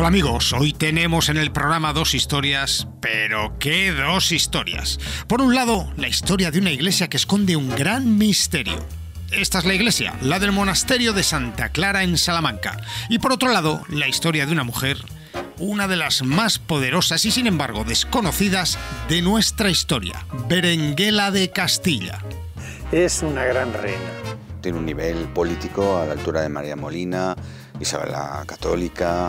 Hola amigos, hoy tenemos en el programa dos historias, pero ¿qué dos historias? Por un lado, la historia de una iglesia que esconde un gran misterio. Esta es la iglesia, la del monasterio de Santa Clara en Salamanca. Y por otro lado, la historia de una mujer, una de las más poderosas y sin embargo desconocidas de nuestra historia, Berenguela de Castilla. Es una gran reina. Tiene un nivel político a la altura de María Molina, Isabel la Católica.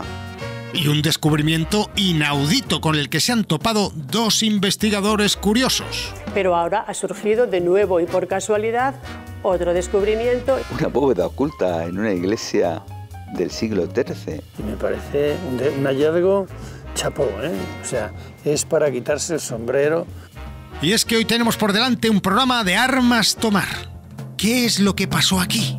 Y un descubrimiento inaudito con el que se han topado dos investigadores curiosos. Pero ahora ha surgido de nuevo y por casualidad otro descubrimiento. Una bóveda oculta en una iglesia del siglo XIII. Y me parece un hallazgo chapó, ¿eh? O sea, es para quitarse el sombrero. Y es que hoy tenemos por delante un programa de armas tomar. ¿Qué es lo que pasó aquí?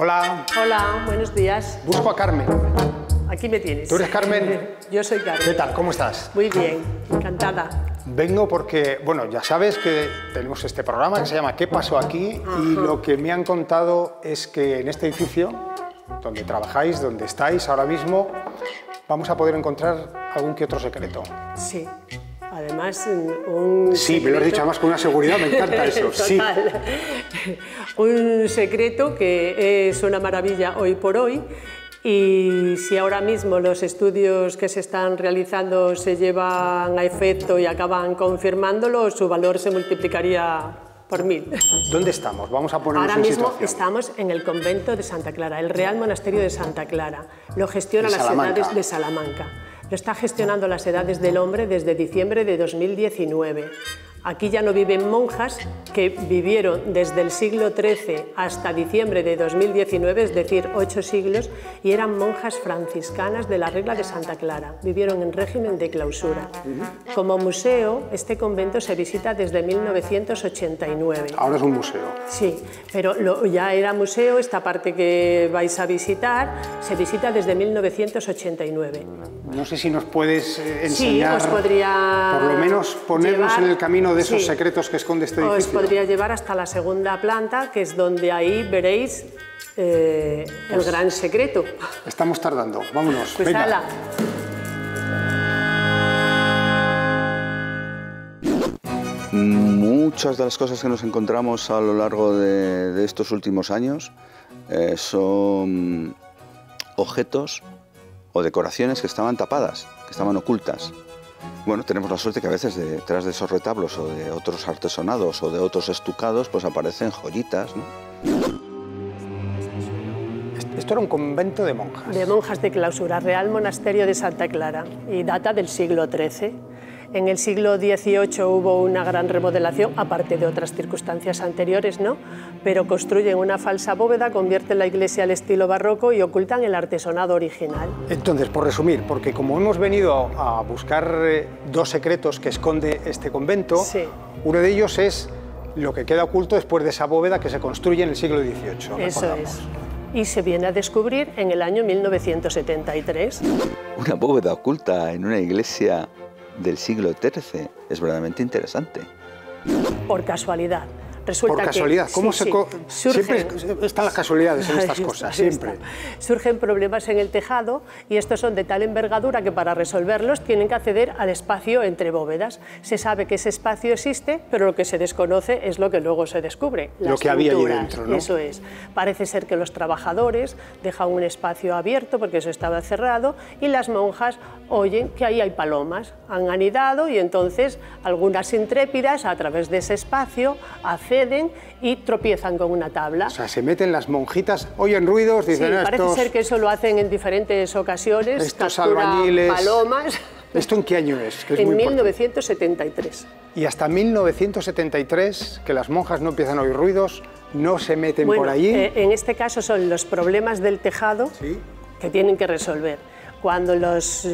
Hola. Hola, buenos días. Busco a Carmen. Aquí me tienes. ¿Tú eres Carmen? Yo soy Carmen. ¿Qué tal? ¿Cómo estás? Muy bien, encantada. Vengo porque, bueno, ya sabes que tenemos este programa que se llama ¿Qué pasó aquí? Y lo que me han contado es que en este edificio, donde trabajáis, donde estáis ahora mismo, vamos a poder encontrar algún que otro secreto. Sí. Además, un Sí, secreto... me lo has dicho además con una seguridad, me encanta eso. Sí. Total. Un secreto que es una maravilla hoy por hoy. Y si ahora mismo los estudios que se están realizando se llevan a efecto y acaban confirmándolo, su valor se multiplicaría por 1000. ¿Dónde estamos? Vamos a ponernos Ahora en mismo situación. estamos en el convento de Santa Clara, el Real Monasterio de Santa Clara. Lo gestiona las edades de Salamanca. Lo está gestionando las edades del hombre desde diciembre de 2019. Aquí ya no viven monjas que vivieron desde el siglo XIII hasta diciembre de 2019, es decir, 8 siglos, y eran monjas franciscanas de la Regla de Santa Clara. Vivieron en régimen de clausura. Como museo, este convento se visita desde 1989. Ahora es un museo. Sí, pero ya era museo, esta parte que vais a visitar, se visita desde 1989. No sé si nos puedes enseñar, sí, os podría por lo menos ponernos llevar, en el camino de esos sí, secretos que esconde este edificio. Os podría llevar hasta la segunda planta, que es donde ahí veréis el gran secreto. Estamos tardando, vámonos. Pues venga. hala. Muchas de las cosas que nos encontramos a lo largo de estos últimos años son objetos o decoraciones que estaban tapadas, que estaban ocultas. Bueno, tenemos la suerte que a veces detrás de esos retablos o de otros artesonados o de otros estucados pues aparecen joyitas, ¿no? Esto era un convento de monjas. De monjas de clausura, Real Monasterio de Santa Clara, y data del siglo XIII. En el siglo XVIII hubo una gran remodelación, aparte de otras circunstancias anteriores, ¿no? Pero construyen una falsa bóveda, convierten la iglesia al estilo barroco y ocultan el artesonado original. Entonces, por resumir, porque como hemos venido a buscar dos secretos que esconde este convento, sí, uno de ellos es lo que queda oculto después de esa bóveda que se construye en el siglo XVIII. Eso es. Y se viene a descubrir en el año 1973. Una bóveda oculta en una iglesia del siglo XIII es verdaderamente interesante. Por casualidad. Resulta por casualidad, que, ¿cómo sí, siempre están las casualidades en estas cosas, siempre? Surgen problemas en el tejado y estos son de tal envergadura que para resolverlos tienen que acceder al espacio entre bóvedas. Se sabe que ese espacio existe, pero lo que se desconoce es lo que luego se descubre. Lo que había allí dentro, ¿no? Eso es. Parece ser que los trabajadores dejan un espacio abierto porque eso estaba cerrado y las monjas oyen que ahí hay palomas. Han anidado y entonces algunas intrépidas a través de ese espacio acceden y tropiezan con una tabla. O sea, se meten las monjitas, oyen ruidos, dicen... Sí, parece ser que eso lo hacen en diferentes ocasiones. Estos albañiles... palomas. ¿Esto en qué año es? Que es en muy 1973. Y hasta 1973, que las monjas no empiezan a oír ruidos, no se meten por allí. En este caso son los problemas del tejado, ¿sí?, que tienen que resolver. Cuando los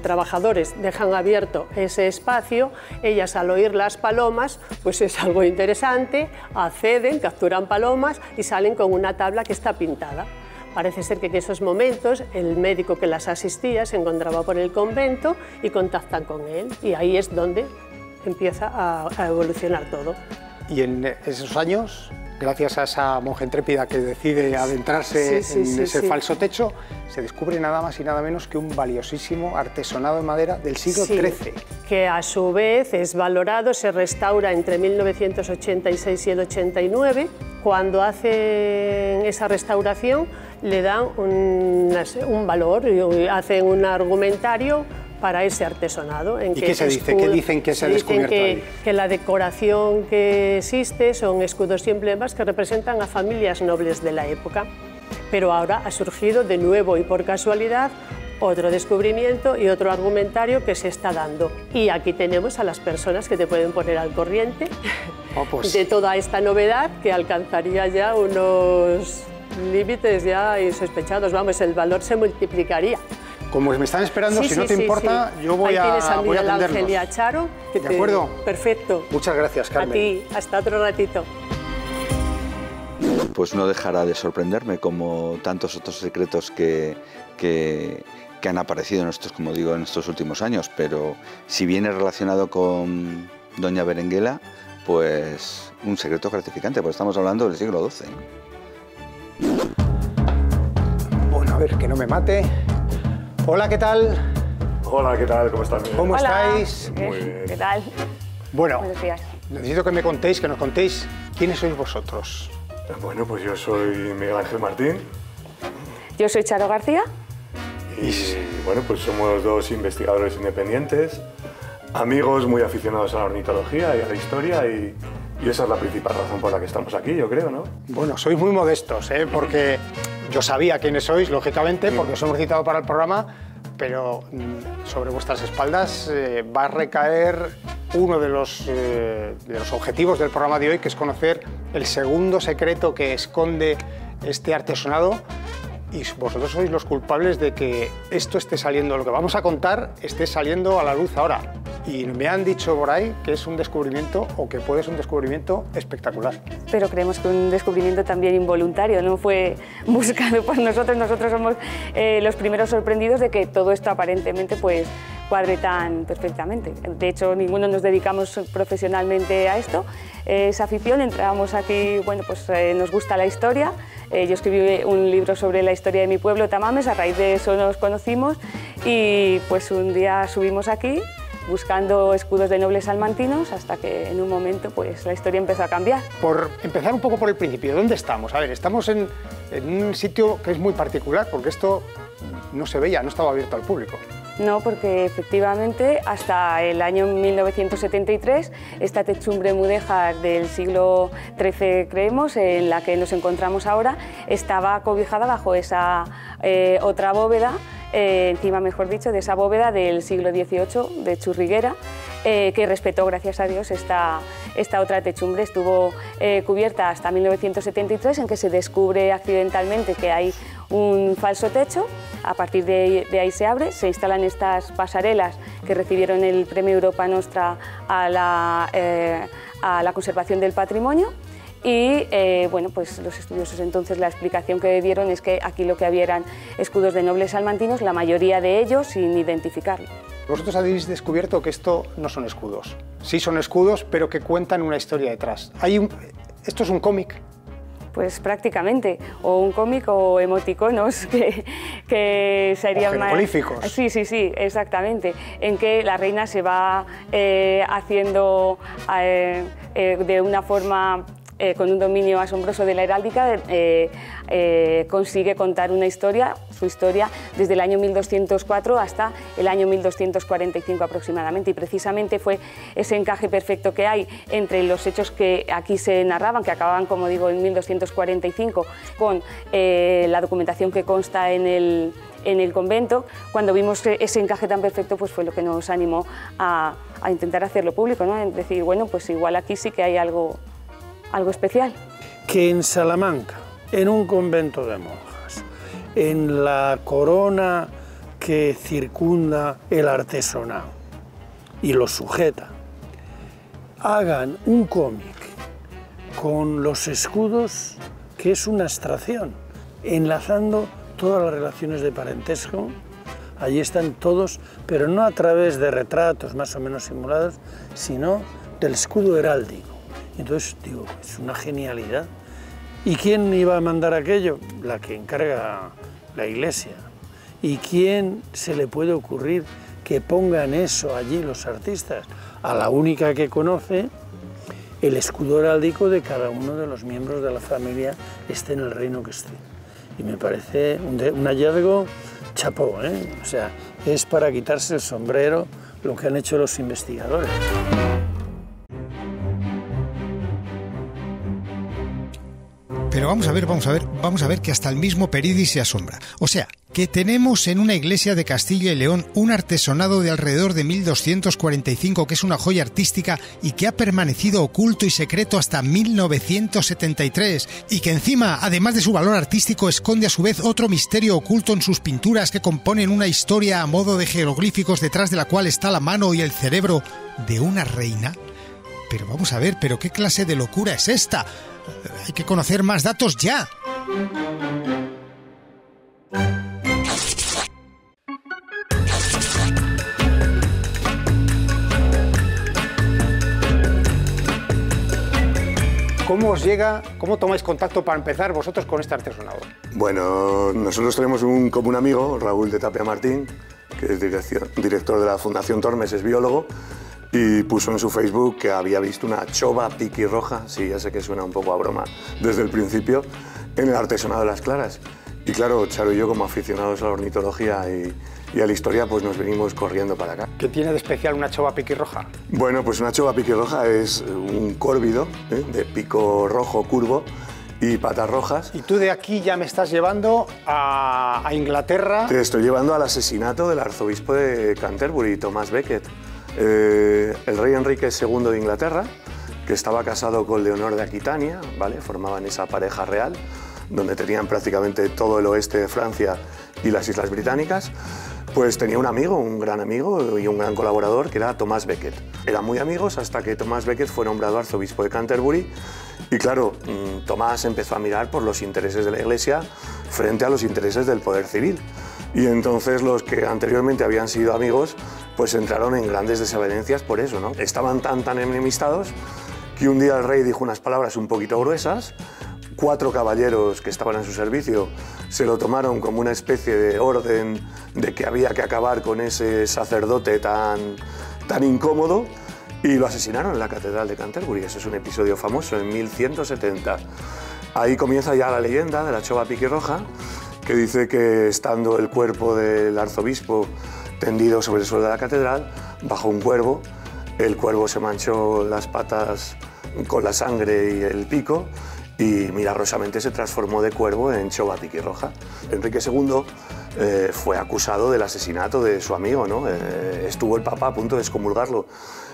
trabajadores dejan abierto ese espacio, ellas al oír las palomas, pues es algo interesante, acceden, capturan palomas y salen con una tabla que está pintada. Parece ser que en esos momentos el médico que las asistía se encontraba por el convento y contactan con él, y ahí es donde empieza a evolucionar todo. Y en esos años, gracias a esa monja intrépida que decide adentrarse en ese falso techo, se descubre nada más y nada menos que un valiosísimo artesonado de madera del siglo XIII. Que a su vez es valorado, se restaura entre 1986 y el 89. Cuando hacen esa restauración le dan un valor, hacen un argumentario para ese artesonado. ¿Y qué se dice? ¿Qué dicen que se ha descubierto ahí? Que la decoración que existe son escudos y emblemas que representan a familias nobles de la época. Pero ahora ha surgido de nuevo y por casualidad otro descubrimiento y otro argumentario que se está dando. Y aquí tenemos a las personas que te pueden poner al corriente de toda esta novedad, que alcanzaría ya unos límites ya insospechados. Vamos, el valor se multiplicaría. Como me están esperando, si no te importa, yo voy a atenderlos. Ángel y a Charo. ¿De acuerdo? Perfecto. Muchas gracias, Carmen. A ti, hasta otro ratito. Pues no dejará de sorprenderme, como tantos otros secretos que han aparecido en estos, como digo, en estos últimos años, pero si viene relacionado con doña Berenguela, pues un secreto gratificante, porque estamos hablando del siglo XII. Bueno, a ver, que no me mate. Hola, ¿qué tal? Hola, ¿qué tal? ¿Cómo están? ¿Cómo estáis? Muy bien. ¿Qué tal? Bueno, Buenos días. necesito que me contéis, que nos contéis quiénes sois vosotros. Bueno, pues yo soy Miguel Ángel Martín Yo soy Charo García. y bueno, pues somos dos investigadores independientes, amigos muy aficionados a la ornitología y a la historia y esa es la principal razón por la que estamos aquí, yo creo, ¿no? Bueno, sois muy modestos, porque yo sabía quiénes sois, lógicamente, porque os hemos citado para el programa, pero sobre vuestras espaldas va a recaer uno de los objetivos del programa de hoy, que es conocer el segundo secreto que esconde este artesonado, y vosotros sois los culpables de que esto esté saliendo, lo que vamos a contar esté saliendo a la luz ahora. Y me han dicho por ahí que es un descubrimiento, o que puede ser un descubrimiento espectacular. Pero creemos que un descubrimiento también involuntario, no fue buscado por nosotros. Nosotros somos los primeros sorprendidos de que todo esto aparentemente pues cuadre tan perfectamente. De hecho, ninguno nos dedicamos profesionalmente a esto. Es afición, entramos aquí, bueno, pues nos gusta la historia. Yo escribí un libro sobre la historia de mi pueblo, Tamames, a raíz de eso nos conocimos y pues un día subimos aquí buscando escudos de nobles salmantinos hasta que en un momento pues la historia empezó a cambiar. Por empezar un poco por el principio, ¿dónde estamos? A ver, estamos en un sitio que es muy particular porque esto no se veía, no estaba abierto al público. No, porque efectivamente hasta el año 1973 esta techumbre mudéjar del siglo XIII, creemos, en la que nos encontramos ahora, estaba cobijada bajo esa otra bóveda, encima, mejor dicho, de esa bóveda del siglo XVIII de Churriguera, que respetó, gracias a Dios, esta otra techumbre. Estuvo cubierta hasta 1973, en que se descubre accidentalmente que hay un falso techo. A partir de ahí se abre, se instalan estas pasarelas que recibieron el Premio Europa Nostra a la conservación del patrimonio. Y bueno, pues los estudiosos entonces la explicación que dieron es que aquí lo que había eran escudos de nobles salmantinos, la mayoría de ellos sin identificarlo. Vosotros habéis descubierto que esto no son escudos. Sí son escudos, pero que cuentan una historia detrás. ¿Esto es un cómic? Pues prácticamente, o un cómic o emoticonos que serían más... jeroglíficos. Sí, exactamente, en que la reina se va haciendo de una forma... con un dominio asombroso de la heráldica, consigue contar una historia, su historia, desde el año 1204 hasta el año 1245 aproximadamente, y precisamente fue ese encaje perfecto que hay entre los hechos que aquí se narraban, que acababan, como digo, en 1245, con la documentación que consta en el convento. Cuando vimos ese encaje tan perfecto, pues fue lo que nos animó a intentar hacerlo público, ¿no? Es decir, bueno, pues igual aquí sí que hay algo especial. Que en Salamanca, en un convento de monjas, en la corona que circunda el artesonado y lo sujeta, hagan un cómic con los escudos, que es una abstracción, enlazando todas las relaciones de parentesco. Allí están todos, pero no a través de retratos más o menos simulados, sino del escudo heráldico. Entonces, digo, es una genialidad. ¿Y quién iba a mandar aquello? La que encarga la Iglesia. ¿Y quién se le puede ocurrir que pongan eso allí los artistas? A la única que conoce el escudo heráldico de cada uno de los miembros de la familia, esté en el reino que esté. Y me parece un hallazgo chapó, ¿eh? O sea, es para quitarse el sombrero lo que han hecho los investigadores. Pero vamos a ver que hasta el mismo Peridi se asombra. O sea, que tenemos en una iglesia de Castilla y León un artesonado de alrededor de 1245 que es una joya artística y que ha permanecido oculto y secreto hasta 1973 y que encima, además de su valor artístico, esconde a su vez otro misterio oculto en sus pinturas que componen una historia a modo de jeroglíficos detrás de la cual está la mano y el cerebro de una reina. Pero vamos a ver, ¿pero qué clase de locura es esta? Hay que conocer más datos ya. ¿Cómo os llega, cómo tomáis contacto para empezar vosotros con este artesonado? Bueno, nosotros tenemos un común amigo, Raúl de Tapia Martín, que es director de la Fundación Tormes, es biólogo, y puso en su Facebook que había visto una chova piquirroja, sí, ya sé que suena un poco a broma desde el principio, en el artesonado de las Claras. Y claro, Charo y yo, como aficionados a la ornitología y a la historia, pues nos venimos corriendo para acá. ¿Qué tiene de especial una chova piquirroja? Bueno, pues una chova piquirroja es un córvido de pico rojo curvo y patas rojas. Y tú de aquí ya me estás llevando a Inglaterra. Te estoy llevando al asesinato del arzobispo de Canterbury, Thomas Becket. El rey Enrique II de Inglaterra, que estaba casado con Leonor de Aquitania, ¿vale? Formaban esa pareja real, donde tenían prácticamente todo el oeste de Francia y las Islas Británicas, pues tenía un amigo, un gran amigo y un gran colaborador, que era Thomas Becket. Eran muy amigos hasta que Thomas Becket fue nombrado arzobispo de Canterbury y claro, Thomas empezó a mirar por los intereses de la Iglesia frente a los intereses del poder civil. Y entonces los que anteriormente habían sido amigos pues entraron en grandes desavenencias por eso, ¿no? Estaban tan enemistados que un día el rey dijo unas palabras un poquito gruesas. 4 caballeros que estaban en su servicio se lo tomaron como una especie de orden de que había que acabar con ese sacerdote tan incómodo y lo asesinaron en la Catedral de Canterbury. Ese es un episodio famoso en 1170. Ahí comienza ya la leyenda de la chova piquirroja, que dice que estando el cuerpo del arzobispo tendido sobre el suelo de la catedral, bajó un cuervo, el cuervo se manchó las patas con la sangre y el pico y milagrosamente se transformó de cuervo en chova piquirroja. Enrique II fue acusado del asesinato de su amigo, ¿no? Estuvo el Papa a punto de excomulgarlo.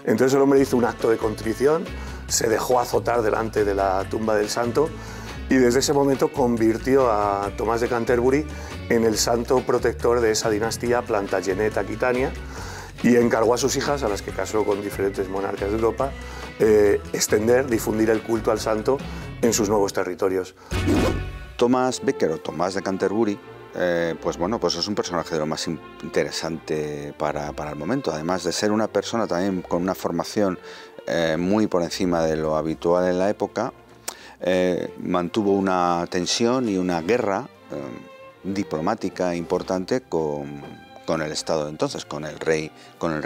Entonces el hombre hizo un acto de contrición, se dejó azotar delante de la tumba del santo y desde ese momento convirtió a Tomás de Canterbury en el santo protector de esa dinastía Plantagenet-Aquitania y encargó a sus hijas, a las que casó con diferentes monarcas de Europa, difundir el culto al santo en sus nuevos territorios. Thomas Becket o Tomás de Canterbury, pues es un personaje de lo más interesante para el momento, además de ser una persona también con una formación muy por encima de lo habitual en la época. Mantuvo una tensión y una guerra diplomática importante con el Estado de entonces, con el rey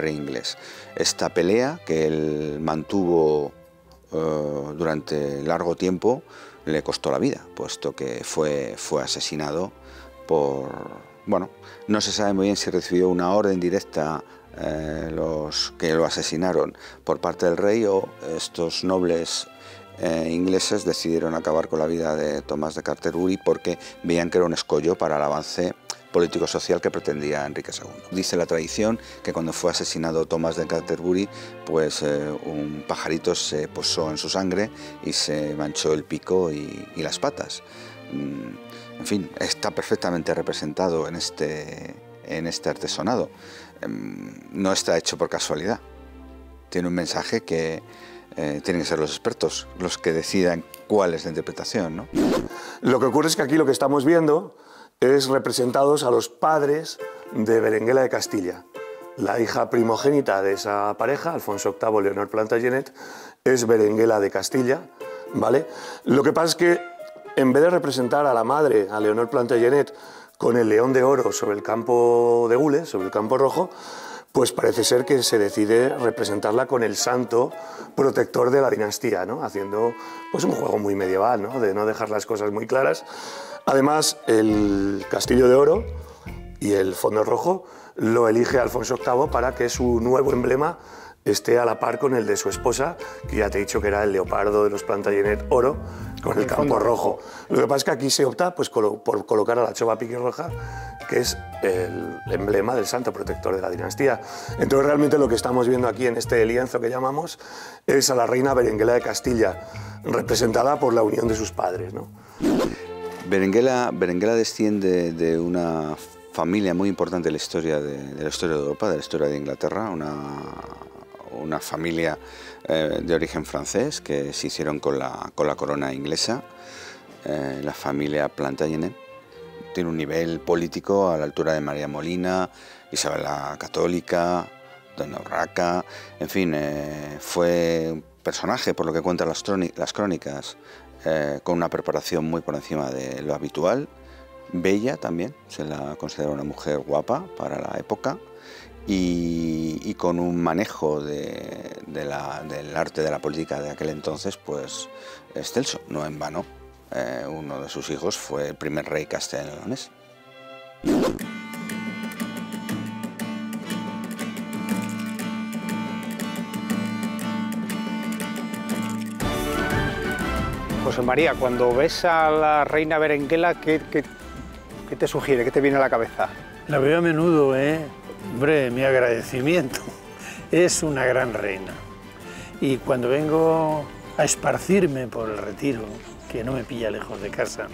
inglés. Esta pelea que él mantuvo durante largo tiempo le costó la vida, puesto que fue asesinado por... Bueno, no se sabe muy bien si recibió una orden directa los que lo asesinaron por parte del rey o estos nobles ingleses decidieron acabar con la vida de Tomás de Canterbury porque veían que era un escollo para el avance político-social que pretendía Enrique II. Dice la tradición que cuando fue asesinado Tomás de Canterbury, pues un pajarito se posó en su sangre y se manchó el pico y las patas. en fin, está perfectamente representado en este artesonado. No está hecho por casualidad. Tiene un mensaje que tienen que ser los expertos los que decidan cuál es la interpretación, ¿no? Lo que ocurre es que aquí lo que estamos viendo es representados a los padres de Berenguela de Castilla. La hija primogénita de esa pareja, Alfonso VIII, Leonor Plantagenet, es Berenguela de Castilla, ¿vale? Lo que pasa es que en vez de representar a la madre, a Leonor Plantagenet, con el león de oro sobre el campo de gules, sobre el campo rojo, pues parece ser que se decide representarla con el santo protector de la dinastía, ¿no? Haciendo pues un juego muy medieval, ¿no? De no dejar las cosas muy claras. Además, el castillo de oro y el fondo rojo lo elige Alfonso VIII para que su nuevo emblema esté a la par con el de su esposa, que ya te he dicho que era el leopardo de los Plantagenet oro, con el campo rojo. Lo que pasa es que aquí se opta pues, por colocar a la chova piquirroja, que es el emblema del santo protector de la dinastía. Entonces realmente lo que estamos viendo aquí en este lienzo que llamamos es a la reina Berenguela de Castilla, representada por la unión de sus padres, ¿no? Berenguela desciende de una familia muy importante de la historia de Europa, de la historia de Inglaterra, una familia de origen francés que se hicieron con la corona inglesa, la familia Plantagenet. Tiene un nivel político a la altura de María Molina, Isabel la Católica, Doña Urraca, en fin, fue un personaje, por lo que cuentan las crónicas, con una preparación muy por encima de lo habitual, bella también, se la considera una mujer guapa para la época, y con un manejo del arte de la política de aquel entonces, pues excelso, no en vano. Uno de sus hijos fue el primer rey castellano-leonés. José María, cuando ves a la reina Berenguela, ¿qué te sugiere? ¿Qué te viene a la cabeza? La veo a menudo, ¿eh? Hombre, mi agradecimiento. Es una gran reina. Y cuando vengo a esparcirme por el Retiro, que no me pilla lejos de casa,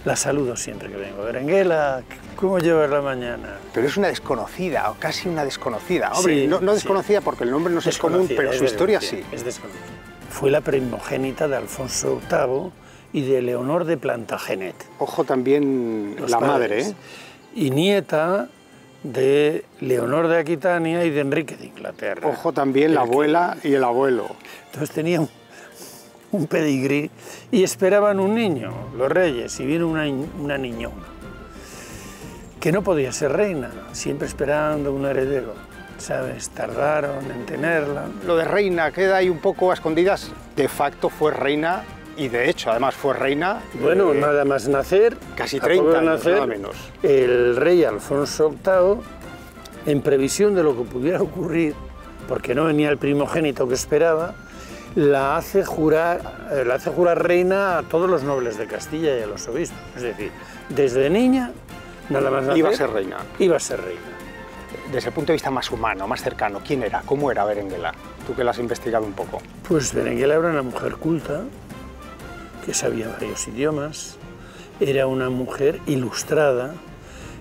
la saludo siempre que vengo. Berenguela, ¿cómo llevas la mañana? Pero es una desconocida, o casi una desconocida. Hombre, Sí, no desconocida sí. Porque el nombre no es común, pero su historia sí. Es desconocida. Fue la primogénita de Alfonso VIII y de Leonor de Plantagenet. Ojo también Los la padres. madre, ¿eh? Y nieta de Leonor de Aquitania y de Enrique de Inglaterra. Ojo también la abuela y el abuelo. Entonces tenía un pedigrí y esperaban un niño, los reyes, y vino una niñona, que no podía ser reina, siempre esperando un heredero, ¿sabes? Tardaron en tenerla. Lo de reina queda ahí un poco a escondidas. De facto fue reina y de hecho además fue reina. Bueno, nada más nacer, casi a poco 30 de años, nacer, nada menos. el rey Alfonso VIII, en previsión de lo que pudiera ocurrir, porque no venía el primogénito que esperaba, la hace jurar reina a todos los nobles de Castilla y a los obispos. Es decir, desde niña, nada más nacer, Iba a ser reina. Iba a ser reina. Desde el punto de vista más humano, más cercano, ¿quién era? ¿Cómo era Berenguela? Tú que la has investigado un poco. Pues Berenguela era una mujer culta, que sabía varios idiomas, era una mujer ilustrada,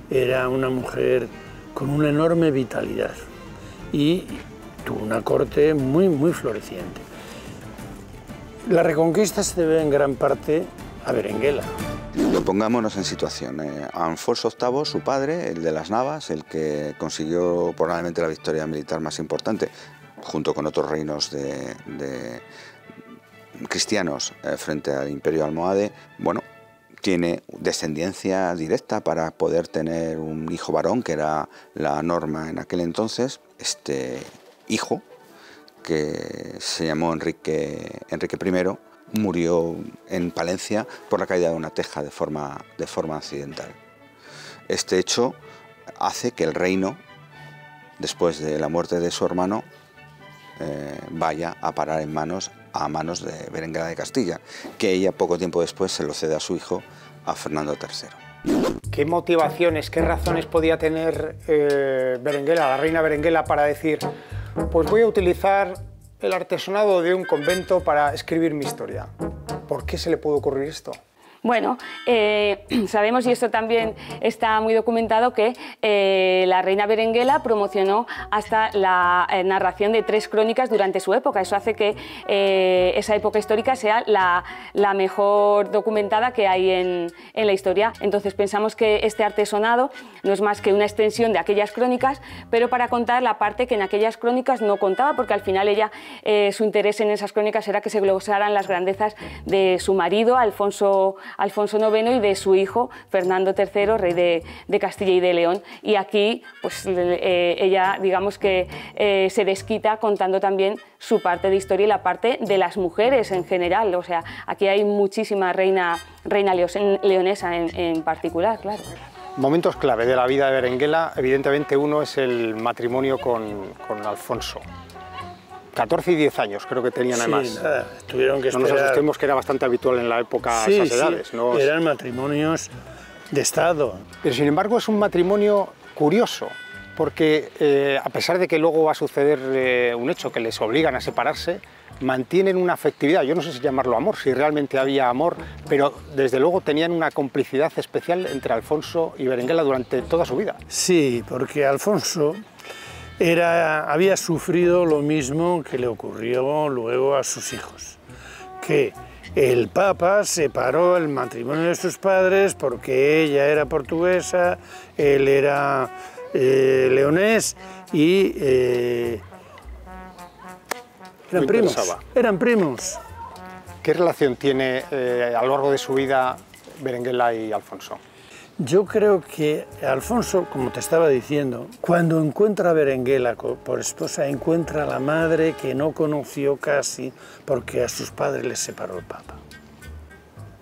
era una mujer con una enorme vitalidad y tuvo una corte muy, muy floreciente. La reconquista se debe en gran parte a Berenguela. Pongámonos en situación. Alfonso VIII, su padre, el de las Navas, el que consiguió probablemente la victoria militar más importante, junto con otros reinos de cristianos frente al Imperio almohade, bueno, tiene descendencia directa para poder tener un hijo varón, que era la norma en aquel entonces. Este hijo, que se llamó Enrique I, murió en Palencia por la caída de una teja de forma accidental. Este hecho hace que el reino, después de la muerte de su hermano, vaya a parar a manos de Berenguela de Castilla, que ella poco tiempo después se lo cede a su hijo, a Fernando III. ¿Qué motivaciones, qué razones podía tener Berenguela, la reina Berenguela, para decir, pues voy a utilizar el artesonado de un convento para escribir mi historia? ¿Por qué se le puede ocurrir esto? Bueno, sabemos, y esto también está muy documentado, que la reina Berenguela promocionó hasta la narración de 3 crónicas durante su época. Eso hace que esa época histórica sea la mejor documentada que hay en la historia. Entonces pensamos que este artesonado no es más que una extensión de aquellas crónicas, pero para contar la parte que en aquellas crónicas no contaba, porque al final ella, su interés en esas crónicas era que se glosaran las grandezas de su marido, Alfonso IX, y de su hijo, Fernando III, rey de Castilla y de León. Y aquí pues, ella, digamos que se desquita contando también su parte de historia y la parte de las mujeres en general. O sea, aquí hay muchísima reina leonesa en particular, claro. Momentos clave de la vida de Berenguela, evidentemente uno es el matrimonio con Alfonso. 14 y 10 años creo que tenían, además. Sí, nada, tuvieron que esperar. No nos asustemos, que era bastante habitual en la época esas edades. Sí, ¿no? Eran matrimonios de Estado. Pero sin embargo es un matrimonio curioso, porque a pesar de que luego va a suceder un hecho que les obligan a separarse, mantienen una afectividad. Yo no sé si llamarlo amor, si realmente había amor, pero desde luego tenían una complicidad especial entre Alfonso y Berenguela durante toda su vida. Sí, porque Alfonso había sufrido lo mismo que le ocurrió luego a sus hijos, que el Papa separó el matrimonio de sus padres porque ella era portuguesa, él era leonés y eran primos. ¿Qué relación tiene a lo largo de su vida Berenguela y Alfonso? Yo creo que Alfonso, como te estaba diciendo, cuando encuentra a Berenguela por esposa, encuentra a la madre que no conoció casi porque a sus padres les separó el Papa.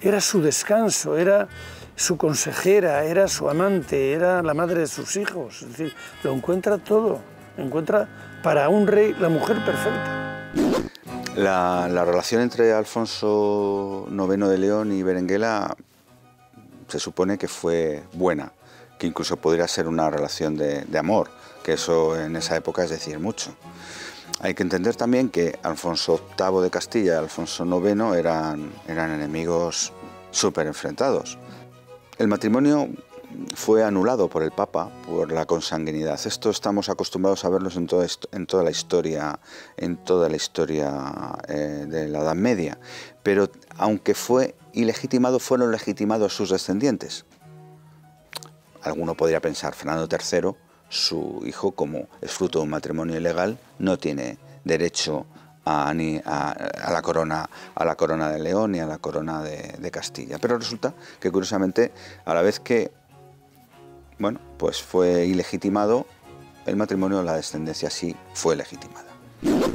Era su descanso, era su consejera, era su amante, era la madre de sus hijos. Es decir, lo encuentra todo, encuentra para un rey la mujer perfecta. La relación entre Alfonso IX de León y Berenguela se supone que fue buena, que incluso podría ser una relación de amor, que eso en esa época es decir mucho. Hay que entender también que Alfonso VIII de Castilla y Alfonso IX eran enemigos súper enfrentados. El matrimonio fue anulado por el Papa por la consanguinidad. Esto estamos acostumbrados a verlos en toda la historia de la Edad Media. Pero aunque fue ilegitimado, fueron legitimados sus descendientes. Alguno podría pensar, Fernando III, su hijo, como es fruto de un matrimonio ilegal, no tiene derecho a la corona de León ni a la corona de Castilla. Pero resulta que, curiosamente, a la vez que pues fue ilegitimado el matrimonio, la descendencia sí fue legitimada.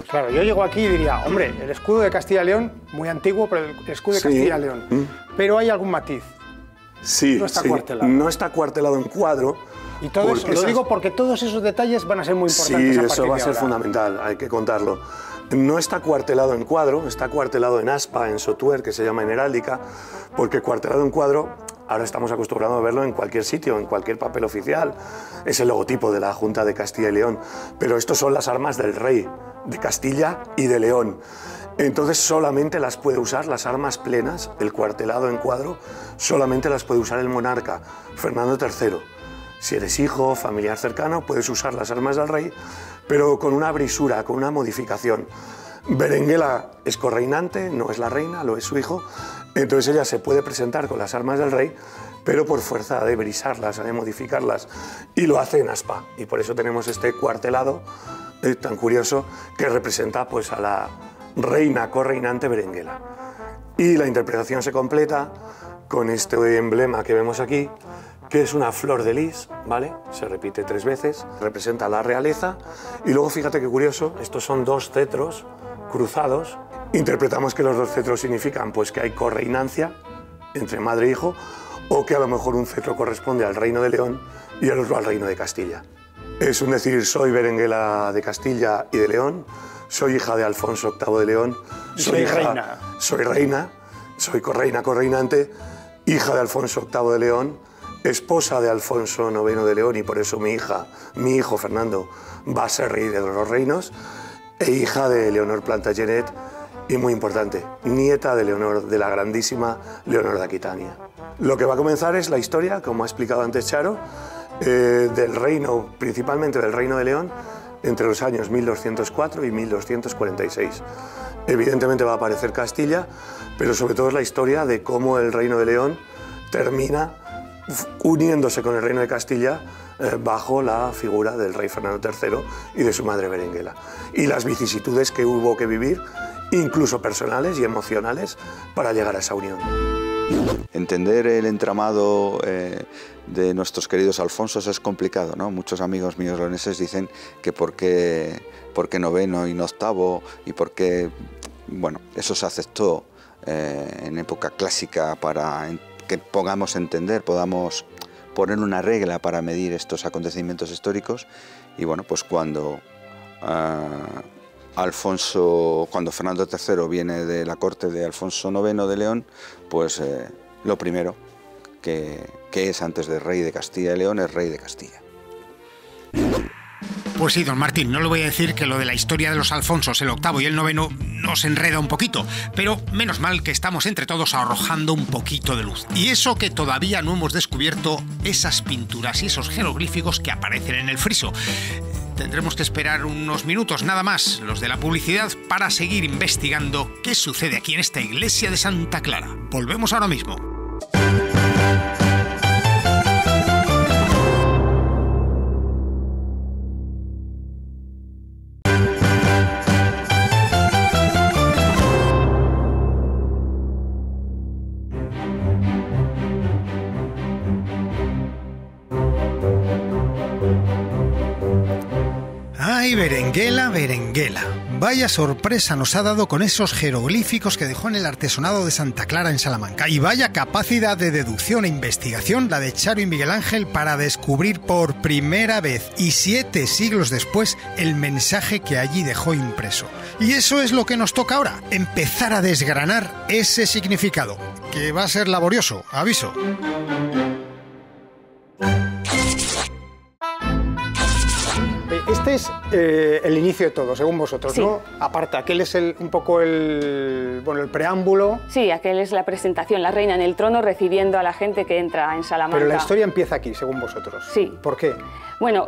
Claro, yo llego aquí y diría, hombre, el escudo de Castilla y León, muy antiguo, pero el escudo de Castilla y León. Pero hay algún matiz. Sí, no está cuartelado. No está cuartelado en cuadro. Y todo eso, lo digo porque todos esos detalles van a ser muy importantes. Sí, eso va a ser fundamental, hay que contarlo. No está cuartelado en cuadro, está cuartelado en aspa, en sotuer, que se llama en heráldica, porque cuartelado en cuadro, ahora estamos acostumbrados a verlo en cualquier sitio, en cualquier papel oficial. Es el logotipo de la Junta de Castilla y León. Pero estos son las armas del rey de Castilla y de León. Entonces solamente las puede usar las armas plenas, el cuartelado en cuadro, solamente las puede usar el monarca, Fernando III. Si eres hijo, familiar cercano, puedes usar las armas del rey, pero con una brisura, con una modificación. Berenguela es correinante, no es la reina, lo es su hijo, entonces ella se puede presentar con las armas del rey, pero por fuerza de brisarlas, de modificarlas, y lo hace en aspa. Y por eso tenemos este cuartelado tan curioso que representa pues, a la reina correinante Berenguela. Y la interpretación se completa con este emblema que vemos aquí, que es una flor de lis, ¿vale? Se repite 3 veces, representa la realeza. Y luego fíjate qué curioso, estos son 2 cetros cruzados. Interpretamos que los 2 cetros significan pues, que hay correinancia entre madre e hijo, o que a lo mejor un cetro corresponde al reino de León y el otro al reino de Castilla. Es un decir, soy Berenguela de Castilla y de León, soy hija de Alfonso VIII de León, soy reina, soy correinante, hija de Alfonso VIII de León, esposa de Alfonso IX de León, y por eso mi hijo Fernando va a ser rey de los reinos, e hija de Leonor Plantagenet y muy importante, nieta de Leonor, de la grandísima Leonor de Aquitania. Lo que va a comenzar es la historia, como ha explicado antes Charo, del reino, principalmente del Reino de León, entre los años 1204 y 1246. Evidentemente va a aparecer Castilla, pero sobre todo es la historia de cómo el Reino de León termina uniéndose con el Reino de Castilla bajo la figura del rey Fernando III y de su madre Berenguela. Y las vicisitudes que hubo que vivir, incluso personales y emocionales, para llegar a esa unión. Entender el entramado de nuestros queridos Alfonsos es complicado, ¿no? Muchos amigos míos leoneses dicen que por qué noveno y no octavo, y por qué, bueno, eso se aceptó en época clásica para que podamos entender, podamos poner una regla para medir estos acontecimientos históricos. Y bueno, pues cuando Fernando III viene de la corte de Alfonso IX de León, pues lo primero que es antes de rey de Castilla y León es rey de Castilla. Pues sí, don Martín, no le voy a decir que lo de la historia de los Alfonsos, el octavo y el noveno, nos enreda un poquito, pero menos mal que estamos entre todos arrojando un poquito de luz. Y eso que todavía no hemos descubierto esas pinturas y esos jeroglíficos que aparecen en el friso. Tendremos que esperar unos minutos nada más, los de la publicidad, para seguir investigando qué sucede aquí en esta iglesia de Santa Clara. Volvemos ahora mismo. ¡Ay, Berenguela, Berenguela! Vaya sorpresa nos ha dado con esos jeroglíficos que dejó en el artesonado de Santa Clara en Salamanca. Y vaya capacidad de deducción e investigación la de Charo y Miguel Ángel para descubrir por primera vez y 7 siglos después el mensaje que allí dejó impreso. Y eso es lo que nos toca ahora, empezar a desgranar ese significado, que va a ser laborioso, aviso. Este es el inicio de todo, según vosotros, sí, ¿no? Aparte, aquel es un poco el preámbulo. Sí, aquel es la presentación, la reina en el trono recibiendo a la gente que entra en Salamanca. Pero la historia empieza aquí, según vosotros. Sí. ¿Por qué? Bueno,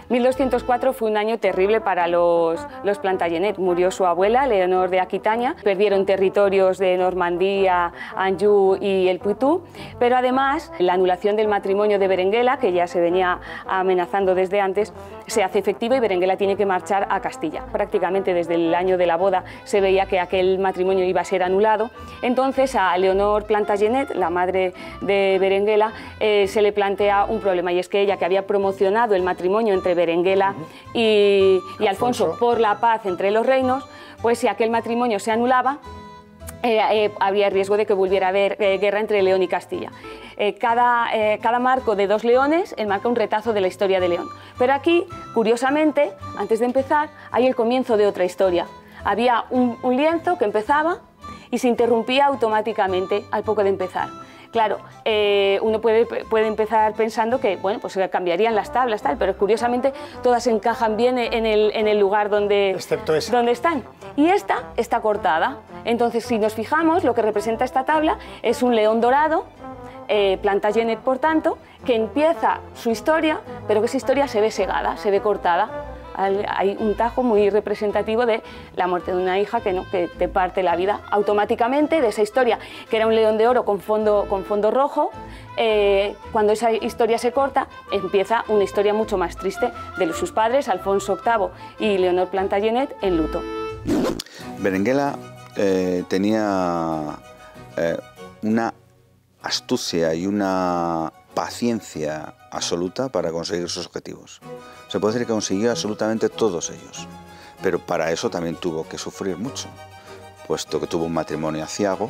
1204 fue un año terrible para los Plantagenet. Murió su abuela, Leonor de Aquitania, perdieron territorios de Normandía, Anjou y el Poitou, pero además la anulación del matrimonio de Berenguela, que ya se venía amenazando desde antes, se hace efectiva y Berenguela tiene que marchar a Castilla. Prácticamente desde el año de la boda se veía que aquel matrimonio iba a ser anulado. Entonces a Leonor Plantagenet, la madre de Berenguela, se le plantea un problema, y es que ella, que había promocionado el matrimonio entre Berenguela y Alfonso por la paz entre los reinos, pues si aquel matrimonio se anulaba, había riesgo de que volviera a haber guerra entre León y Castilla. Cada marco de 2 leones enmarca un retazo de la historia de León. Pero aquí, curiosamente, antes de empezar, hay el comienzo de otra historia. Había un lienzo que empezaba y se interrumpía automáticamente al poco de empezar. Claro, uno puede empezar pensando que, bueno, pues cambiarían las tablas, tal, pero curiosamente todas encajan bien en el lugar donde están. Y esta está cortada. Entonces, si nos fijamos, lo que representa esta tabla es un león dorado, Plantagenet, por tanto, que empieza su historia, pero que esa historia se ve segada, se ve cortada. Hay un tajo muy representativo de la muerte de una hija que te parte la vida automáticamente de esa historia, que era un león de oro con fondo rojo. Cuando esa historia se corta, empieza una historia mucho más triste de sus padres, Alfonso VIII y Leonor Plantagenet, en luto. Berenguela tenía una astucia y una paciencia absoluta para conseguir sus objetivos. Se puede decir que consiguió absolutamente todos ellos, pero para eso también tuvo que sufrir mucho, puesto que tuvo un matrimonio aciago,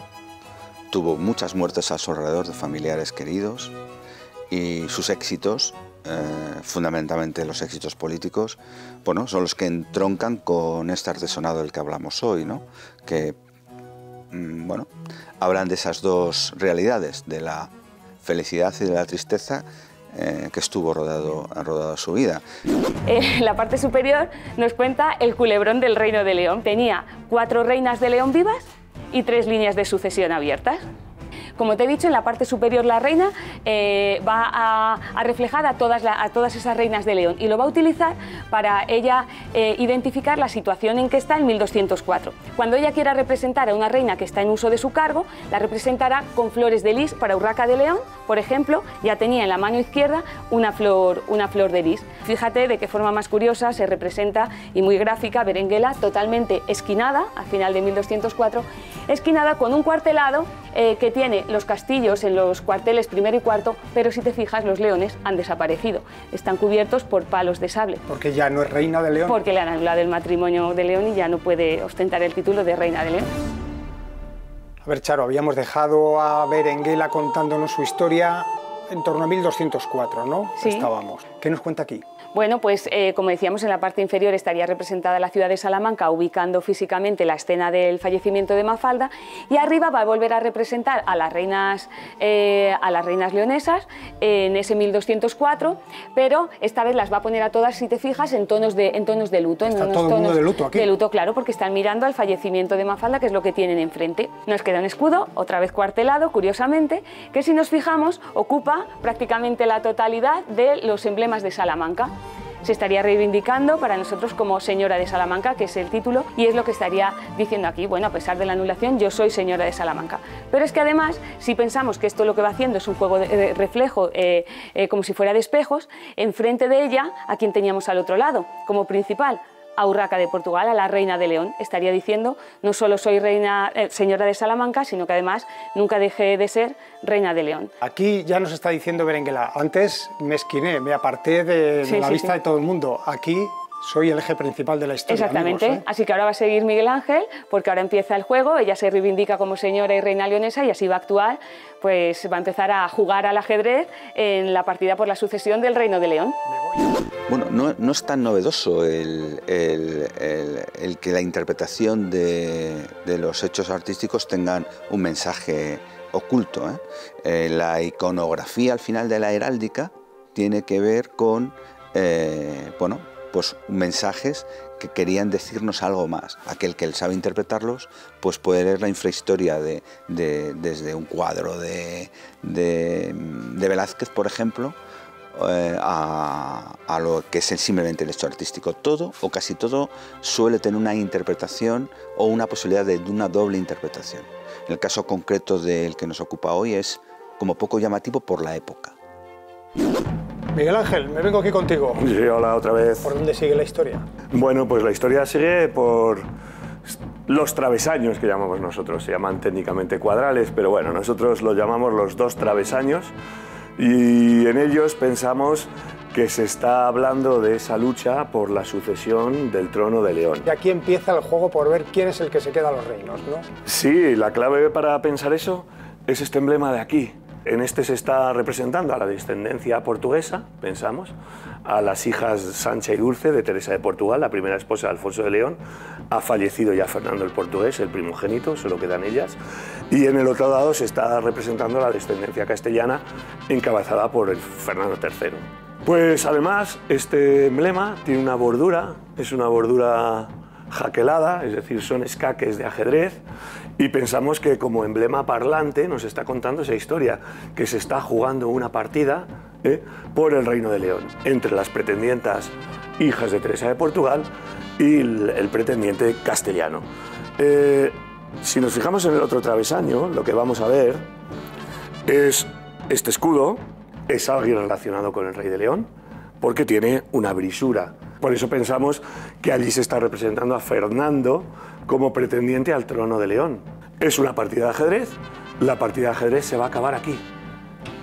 tuvo muchas muertes a su alrededor de familiares queridos, y sus éxitos, fundamentalmente los éxitos políticos, bueno, son los que entroncan con este artesonado del que hablamos hoy, ¿no? Que, bueno, hablan de esas dos realidades, de la felicidad y de la tristeza, que estuvo rodado su vida. La parte superior nos cuenta el culebrón del Reino de León. Tenía 4 reinas de León vivas y 3 líneas de sucesión abiertas. Como te he dicho, en la parte superior la reina va a reflejar a todas esas reinas de León y lo va a utilizar para ella identificar la situación en que está en 1204. Cuando ella quiera representar a una reina que está en uso de su cargo, la representará con flores de lis. Para Urraca de León, por ejemplo, ya tenía en la mano izquierda una flor de lis. Fíjate de qué forma más curiosa se representa y muy gráfica Berenguela totalmente esquinada, al final de 1204, esquinada con un cuartelado que tiene los castillos en los cuarteles primero y cuarto, pero si te fijas los leones han desaparecido, están cubiertos por palos de sable. Porque ya no es reina de León. Porque le han anulado el matrimonio de León y ya no puede ostentar el título de reina de León. A ver, Charo, habíamos dejado a Berenguela contándonos su historia en torno a 1204, ¿no? Sí. Estábamos. ¿Qué nos cuenta aquí? Bueno, pues como decíamos, en la parte inferior estaría representada la ciudad de Salamanca, ubicando físicamente la escena del fallecimiento de Mafalda, y arriba va a volver a representar a las reinas leonesas en ese 1204, pero esta vez las va a poner a todas, si te fijas, en tonos de luto. Está todo el mundo de luto aquí. De luto, claro, porque están mirando al fallecimiento de Mafalda, que es lo que tienen enfrente. Nos queda un escudo, otra vez cuartelado, curiosamente, que si nos fijamos ocupa prácticamente la totalidad de los emblemas de Salamanca. Se estaría reivindicando para nosotros como señora de Salamanca, que es el título, y es lo que estaría diciendo aquí, bueno, a pesar de la anulación, yo soy señora de Salamanca. Pero es que además, si pensamos que esto lo que va haciendo es un juego de reflejo, como si fuera de espejos, enfrente de ella, ¿a quién teníamos al otro lado como principal? A Urraca de Portugal, a la reina de León. Estaría diciendo, no solo soy señora de Salamanca, sino que además nunca dejé de ser reina de León. Aquí ya nos está diciendo Berenguela, antes me esquiné, me aparté de la vista de todo el mundo. Aquí soy el eje principal de la historia. Exactamente, amigos, ¿eh? Así que ahora va a seguir Miguel Ángel, porque ahora empieza el juego, ella se reivindica como señora y reina leonesa y así va a actuar, pues va a empezar a jugar al ajedrez en la partida por la sucesión del Reino de León. Bueno, no es tan novedoso el que la interpretación de los hechos artísticos tengan un mensaje oculto, ¿eh? La iconografía al final de la heráldica tiene que ver con, bueno, pues mensajes que querían decirnos algo más. Aquel que sabe interpretarlos, pues puede leer la infrahistoria desde un cuadro de Velázquez, por ejemplo, a lo que es simplemente el hecho artístico. Todo o casi todo suele tener una interpretación o una posibilidad de una doble interpretación. En el caso concreto del que nos ocupa hoy es como poco llamativo por la época. Miguel Ángel, me vengo aquí contigo. Sí, hola otra vez. ¿Por dónde sigue la historia? Bueno, pues la historia sigue por los travesaños que llamamos nosotros. Se llaman técnicamente cuadrales, pero bueno, nosotros los llamamos los 2 travesaños y en ellos pensamos que se está hablando de esa lucha por la sucesión del trono de León. Y aquí empieza el juego por ver quién es el que se queda a los reinos, ¿no? Sí, la clave para pensar eso es este emblema de aquí. En este se está representando a la descendencia portuguesa, pensamos, a las hijas Sancha y Dulce de Teresa de Portugal, la primera esposa de Alfonso de León. Ha fallecido ya Fernando el Portugués, el primogénito, solo quedan ellas. Y en el otro lado se está representando la descendencia castellana encabezada por el Fernando III. Pues además este emblema tiene una bordura, es una bordura jaquelada, es decir, son escaques de ajedrez, y pensamos que como emblema parlante nos está contando esa historia, que se está jugando una partida por el Reino de León, entre las pretendientas hijas de Teresa de Portugal y el pretendiente castellano. Si nos fijamos en el otro travesaño, lo que vamos a ver es este escudo, es alguien relacionado con el Rey de León, porque tiene una brisura. Por eso pensamos que allí se está representando a Fernando como pretendiente al trono de León. Es una partida de ajedrez, la partida de ajedrez se va a acabar aquí,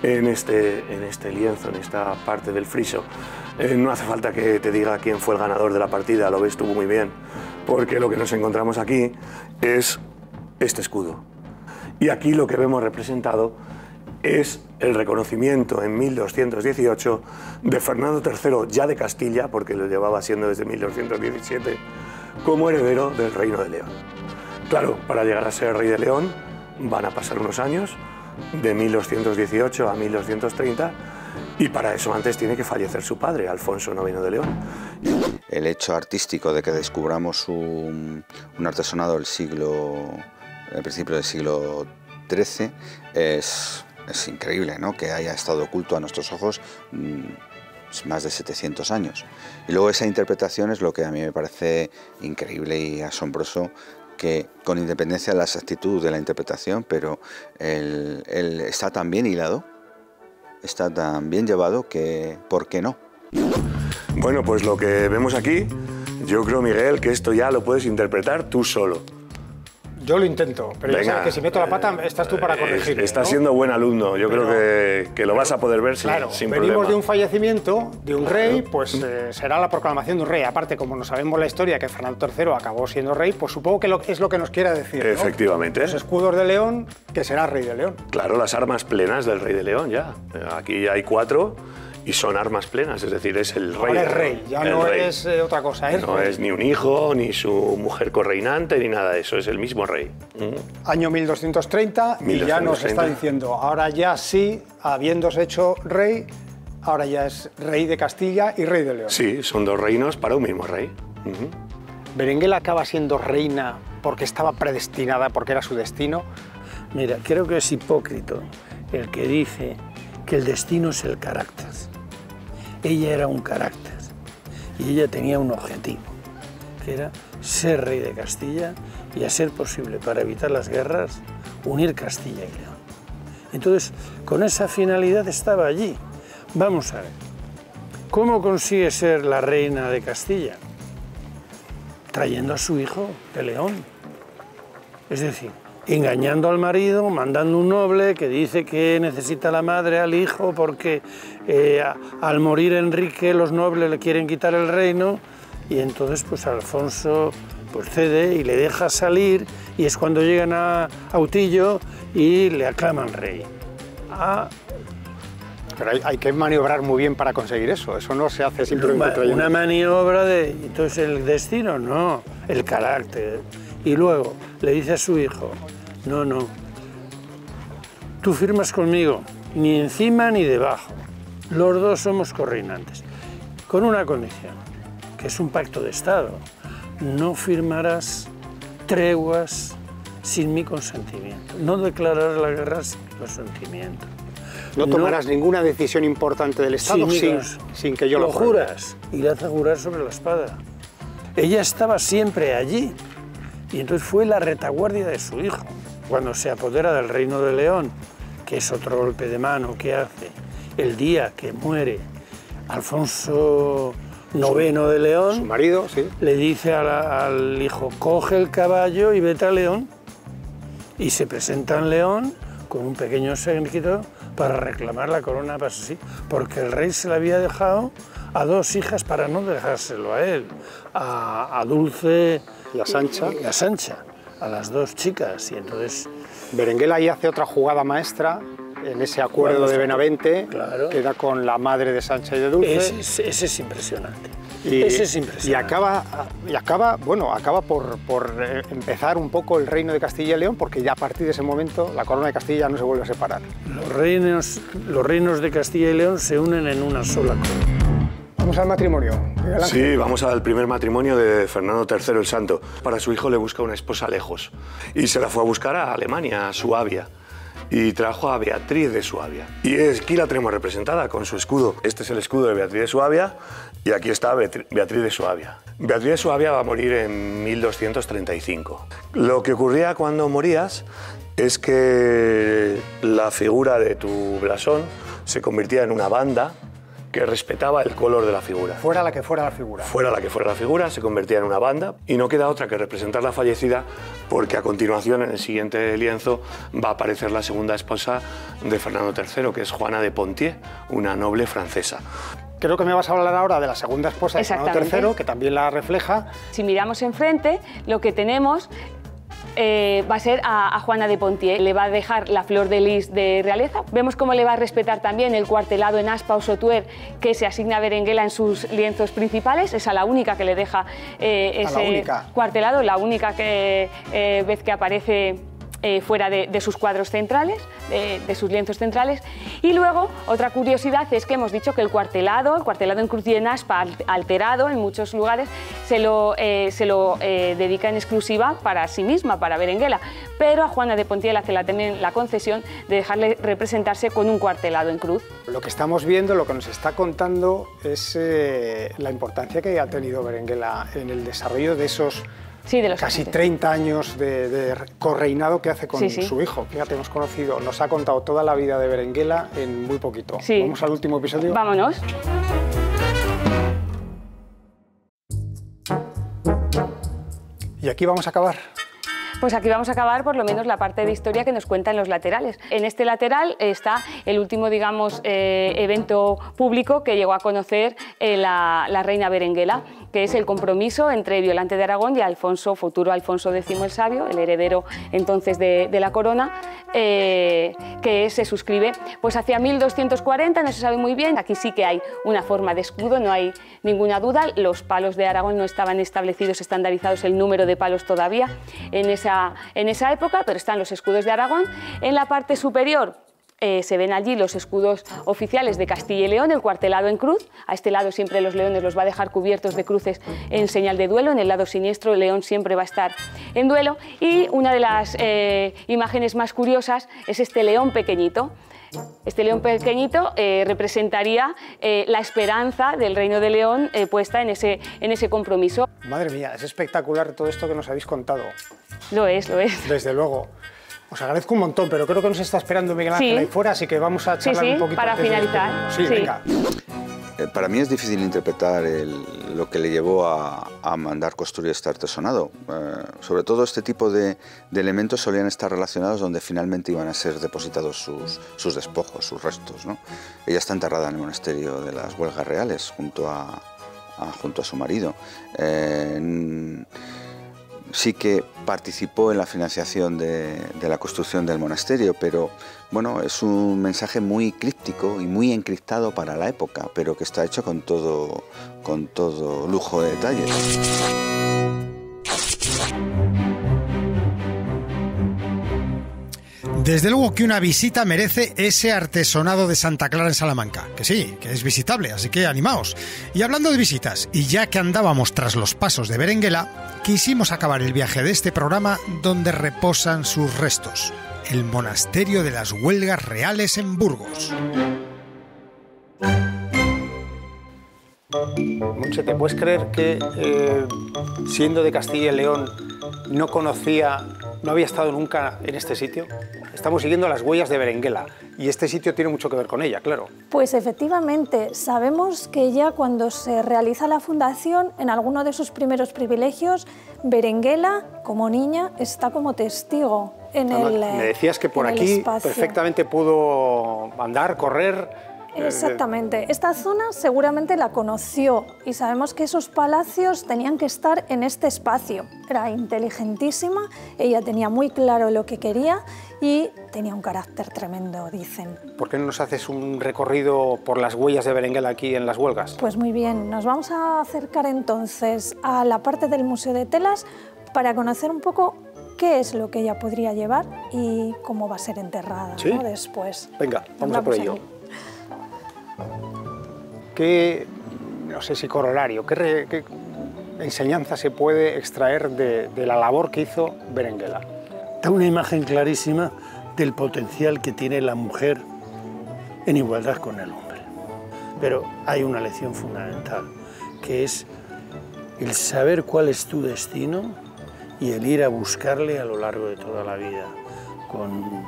en este lienzo, en esta parte del friso. No hace falta que te diga quién fue el ganador de la partida, lo ves tú muy bien, porque lo que nos encontramos aquí es este escudo. Y aquí lo que vemos representado es el reconocimiento en 1218 de Fernando III, ya de Castilla, porque lo llevaba siendo desde 1217, como heredero del Reino de León. Claro, para llegar a ser rey de León van a pasar unos años, de 1218 a 1230, Y para eso antes tiene que fallecer su padre, Alfonso IX de León. El hecho artístico de que descubramos un artesonado del principio del siglo XIII es increíble, ¿no? Que haya estado oculto a nuestros ojos más de 700 años. Y luego esa interpretación es lo que a mí me parece increíble y asombroso, que con independencia de la exactitud de la interpretación, pero está tan bien hilado, está tan bien llevado que ¿por qué no? Bueno, pues lo que vemos aquí, yo creo, Miguel, que esto ya lo puedes interpretar tú solo. Yo lo intento, pero ya sabes que si meto la pata estás tú para corregirme. Estás siendo buen alumno, yo creo que lo vas a poder ver sin problema. Venimos de un fallecimiento de un rey, pues será la proclamación de un rey. Aparte, como no sabemos la historia, que Fernando III acabó siendo rey, pues supongo que es lo que nos quiera decir, ¿no? Efectivamente. Los escudos de León, que será rey de León. Claro, las armas plenas del rey de León ya. Aquí hay 4... y son armas plenas, es decir, es el rey. Ahora es rey, ya no es otra cosa. No es ni un hijo, ni su mujer correinante, ni nada de eso, es el mismo rey. Año 1230, y ya nos está diciendo, ahora ya sí, habiéndose hecho rey, ahora ya es rey de Castilla y rey de León. Sí, son 2 reinos para un mismo rey. ¿Berenguela acaba siendo reina porque estaba predestinada, porque era su destino? Mira, creo que es Hipócrito el que dice que el destino es el carácter. Ella era un carácter y ella tenía un objetivo, que era ser rey de Castilla y, a ser posible, para evitar las guerras, unir Castilla y León. Entonces, con esa finalidad estaba allí. Vamos a ver, ¿cómo consigue ser la reina de Castilla? Trayendo a su hijo de León. Es decir, engañando al marido, mandando un noble que dice que necesita la madre al hijo porque al morir Enrique los nobles le quieren quitar el reino, y entonces pues Alfonso pues cede y le deja salir, y es cuando llegan a Autillo y le aclaman rey. Pero hay que maniobrar muy bien para conseguir eso, eso no se hace simplemente trayendo. Una maniobra de... Entonces el destino no, el carácter. Y luego le dice a su hijo, no, tú firmas conmigo, ni encima ni debajo, los 2 somos correinantes, con una condición, que es un pacto de Estado, no firmarás treguas sin mi consentimiento, no declararás la guerra sin mi consentimiento. No tomarás ninguna decisión importante del Estado sin que yo lo juras, y le hace jurar sobre la espada. Ella estaba siempre allí. Y entonces fue la retaguardia de su hijo. Cuando se apodera del reino de León, que es otro golpe de mano que hace, el día que muere Alfonso IX de León, su marido, sí, le dice al hijo, coge el caballo y vete a León. Y se presenta en León con un pequeño séquito para reclamar la corona, porque el rey se la había dejado a 2 hijas para no dejárselo a él, a Dulce y a Sancha, a las 2 chicas. Y entonces Berenguela ahí hace otra jugada maestra en ese acuerdo de Benavente, claro, que da con la madre de Sancha y de Dulce. Ese es impresionante. Ese es impresionante. Y acaba por empezar un poco el reino de Castilla y León, porque ya a partir de ese momento la corona de Castilla no se vuelve a separar. Los reinos de Castilla y León se unen en una sola corona. Vamos al matrimonio. Sí, vamos al primer matrimonio de Fernando III el Santo. Para su hijo le busca una esposa lejos y se la fue a buscar a Alemania, a Suabia, y trajo a Beatriz de Suabia. Y aquí la tenemos representada con su escudo. Este es el escudo de Beatriz de Suabia y aquí está Beatriz de Suabia. Beatriz de Suabia va a morir en 1235. Lo que ocurría cuando morías es que la figura de tu blasón se convertía en una banda que respetaba el color de la figura. Fuera la que fuera la figura. Fuera la que fuera la figura, se convertía en una banda y no queda otra que representar la fallecida, porque a continuación, en el siguiente lienzo, va a aparecer la segunda esposa de Fernando III, que es Juana de Ponthieu, una noble francesa. Creo que me vas a hablar ahora de la segunda esposa de Fernando III, que también la refleja. Si miramos enfrente, lo que tenemos va a ser a Juana de Ponthieu. Le va a dejar la flor de lis de realeza. Vemos cómo le va a respetar también el cuartelado en aspa o sotuer que se asigna a Berenguela en sus lienzos principales. Es a la única que le deja ese cuartelado, la única vez que aparece fuera de sus cuadros centrales, de sus lienzos centrales. Y luego, otra curiosidad es que hemos dicho que el cuartelado en cruz y en aspa alterado en muchos lugares, se lo dedica en exclusiva para sí misma, para Berenguela, pero a Juana de Pontiela hace también la concesión de dejarle representarse con un cuartelado en cruz. Lo que estamos viendo, lo que nos está contando es la importancia que ha tenido Berenguela en el desarrollo de esos casi 30 años de correinado que hace con su hijo. Fíjate, nos ha contado toda la vida de Berenguela en muy poquito. Sí. ¿Vamos al último episodio? Vámonos. Y aquí vamos a acabar. Pues aquí vamos a acabar por lo menos la parte de historia que nos cuenta en los laterales. En este lateral está el último, digamos, evento público que llegó a conocer la reina Berenguela, que es el compromiso entre Violante de Aragón y Alfonso, futuro Alfonso X el Sabio, el heredero entonces de la corona, que se suscribe pues hacia 1240, no se sabe muy bien. Aquí sí que hay una forma de escudo, no hay ninguna duda. Los palos de Aragón no estaban establecidos, estandarizados el número de palos todavía en esa época, pero están los escudos de Aragón. En la parte superior se ven allí los escudos oficiales de Castilla y León, el cuartelado en cruz. A este lado siempre los leones los va a dejar cubiertos de cruces en señal de duelo. En el lado siniestro el león siempre va a estar en duelo. Y una de las imágenes más curiosas es este león pequeñito. Este león pequeñito representaría la esperanza del Reino de León puesta en ese compromiso. Madre mía, es espectacular todo esto que nos habéis contado. Lo es, lo es. Desde luego. Os agradezco un montón, pero creo que nos está esperando Miguel Ángel ahí fuera, así que vamos a charlar un poquito. Para finalizar. Sí, venga. Para mí es difícil interpretar lo que le llevó a mandar construir este artesonado. Sobre todo este tipo de elementos solían estar relacionados donde finalmente iban a ser depositados sus despojos, sus restos, ¿no? Ella está enterrada en el monasterio de las Huelgas Reales junto a su marido. Sí que participó en la financiación de la construcción del monasterio, pero bueno, es un mensaje muy críptico y muy encriptado para la época, pero que está hecho con todo lujo de detalles. Desde luego que una visita merece ese artesonado de Santa Clara en Salamanca, que sí, que es visitable, así que animaos. Y hablando de visitas, y ya que andábamos tras los pasos de Berenguela, quisimos acabar el viaje de este programa donde reposan sus restos, el monasterio de las Huelgas Reales en Burgos. Monse, ¿te puedes creer que siendo de Castilla y León no había estado nunca en este sitio? Estamos siguiendo las huellas de Berenguela y este sitio tiene mucho que ver con ella, claro. Pues efectivamente, sabemos que ya cuando se realiza la fundación, en alguno de sus primeros privilegios, Berenguela, como niña, está como testigo en Me decías que por aquí espacio. Perfectamente pudo andar, correr. Exactamente. Esta zona seguramente la conoció y sabemos que esos palacios tenían que estar en este espacio. Era inteligentísima, ella tenía muy claro lo que quería y tenía un carácter tremendo, dicen. ¿Por qué no nos haces un recorrido por las huellas de Berenguela aquí en las Huelgas? Pues muy bien, nos vamos a acercar entonces a la parte del Museo de Telas para conocer un poco qué es lo que ella podría llevar y cómo va a ser enterrada, ¿sí? ¿No? Después. Venga, vamos a por ello. ¿Qué, no sé si corolario, qué enseñanza se puede extraer de la labor que hizo Berenguela? Da una imagen clarísima del potencial que tiene la mujer en igualdad con el hombre. Pero hay una lección fundamental, que es el saber cuál es tu destino y el ir a buscarle a lo largo de toda la vida, con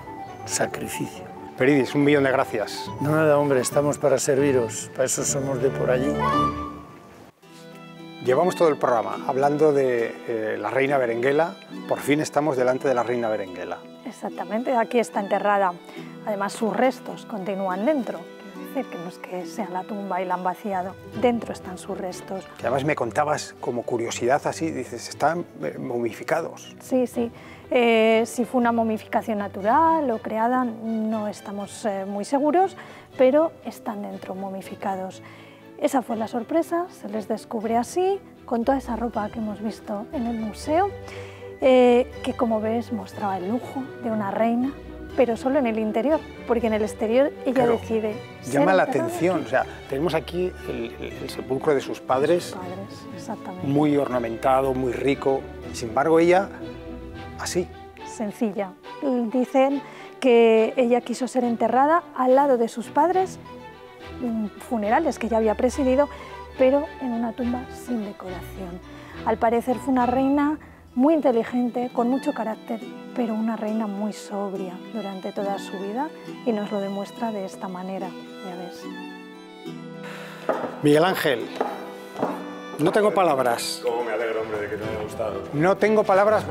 sacrificio. Peridis, 1.000.000 de gracias. No, nada, hombre, estamos para serviros, para eso somos de por allí. Llevamos todo el programa hablando de la reina Berenguela, por fin estamos delante de la reina Berenguela. Exactamente, aquí está enterrada. Además, sus restos continúan dentro. Quiero decir que no es que sea la tumba y la han vaciado, dentro están sus restos. Que además me contabas como curiosidad así, dices, están momificados. Sí, sí. Si fue una momificación natural o creada, no estamos muy seguros, pero están dentro momificados. Esa fue la sorpresa, se les descubre así, con toda esa ropa que hemos visto en el museo. que como ves mostraba el lujo de una reina, pero solo en el interior, porque en el exterior ella decide llama la atención, o sea, tenemos aquí el sepulcro de sus padres, exactamente, muy ornamentado, muy rico, sin embargo ella, así. Sencilla. Dicen que ella quiso ser enterrada al lado de sus padres, funerales que ya había presidido, pero en una tumba sin decoración. Al parecer fue una reina muy inteligente, con mucho carácter, pero una reina muy sobria durante toda su vida y nos lo demuestra de esta manera, ya ves. Miguel Ángel, no tengo palabras. Cómo me alegro, hombre, de que te haya gustado. No tengo palabras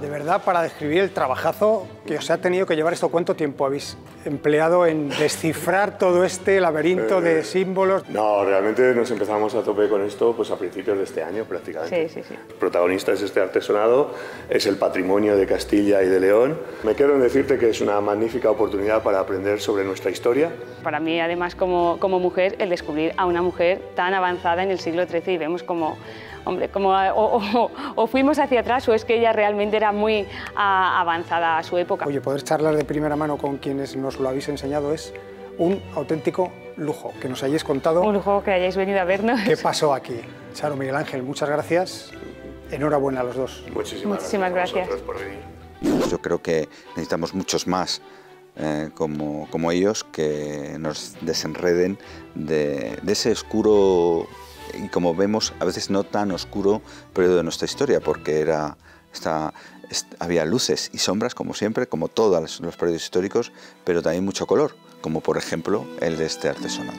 de verdad, para describir el trabajazo que os ha tenido que llevar esto. ¿Cuánto tiempo habéis empleado en descifrar todo este laberinto de símbolos? No, realmente nos empezamos a tope con esto pues a principios de este año prácticamente. Sí. El protagonista es este artesonado, es el patrimonio de Castilla y de León. Me quedo en decirte que es una magnífica oportunidad para aprender sobre nuestra historia. Para mí, además, como mujer, el descubrir a una mujer tan avanzada en el siglo XIII y vemos como, hombre, o fuimos hacia atrás o es que ella realmente era muy avanzada a su época. Oye, poder charlar de primera mano con quienes nos lo habéis enseñado es un auténtico lujo, que nos hayáis contado. Un lujo que hayáis venido a vernos. ¿Qué pasó aquí? Charo, Miguel Ángel, muchas gracias. Enhorabuena a los dos. Muchísimas gracias por venir. Yo creo que necesitamos muchos más como ellos que nos desenreden de ese oscuro y, como vemos, a veces no tan oscuro periodo de nuestra historia, porque había luces y sombras, como siempre, como todos los periodos históricos, pero también mucho color, como por ejemplo el de este artesonado.